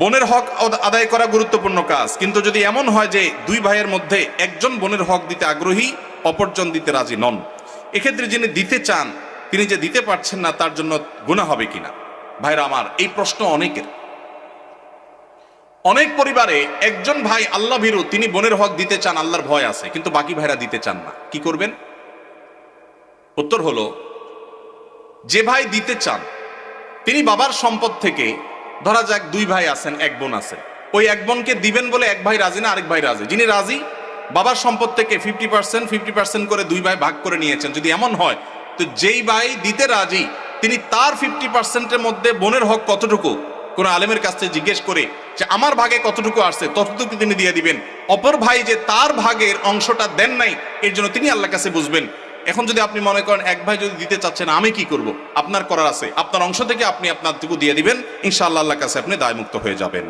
বোনের হক আদায় করা গুরুত্বপূর্ণ কাজ, কিন্তু যদি এমন হয় যে দুই ভাইয়ের মধ্যে একজন বোনের হক দিতে আগ্রহী, অপরজন দিতে রাজি নন, এক্ষেত্রে যিনি দিতে চান তিনি যে দিতে পারছেন না তার জন্য গুনাহ হবে কিনা? ভাইরা আমার, এই প্রশ্ন অনেকের। অনেক পরিবারে একজন ভাই আল্লাহ ভীরু, তিনি বোনের হক দিতে চান, আল্লাহর ভয় আছে, কিন্তু বাকি ভাইরা দিতে চান না। কি করবেন? উত্তর হলো, যে ভাই দিতে চান তিনি বাবার সম্পদ থেকে, ধরা যাক দুই ভাই আছেন, এক বোন আছেন, ওই এক বোনকে দিবেন বলে এক ভাই রাজি না, আরেক ভাই রাজি। যিনি রাজি, বাবার সম্পদ থেকে 50% করে দুই ভাই ভাগ করে নিয়েছেন। যদি এমন হয়, তো যেই ভাই দিতে রাজি তিনি তার 50%-এর মধ্যে বোনের হক কতটুকু, কোন আলেমের কাছ থেকে জিজ্ঞেস করে যে আমার ভাগে কতটুকু আসছে ততটুকু তিনি দিয়ে দিবেন। অপর ভাই যে তার ভাগের অংশটা দেন নাই, এর জন্য তিনি আল্লাহর কাছে বুঝবেন। এখন যদি আপনি মনে করেন এক ভাই যদি দিতে চাচ্ছেন, আমি কি করব, আপনার করার আছে, আপনার অংশ থেকে আপনি আপনারটুকু দিয়ে দিবেন, ইনশাআল্লাহ আল্লাহর কাছে আপনি দায়মুক্ত হয়ে যাবেন।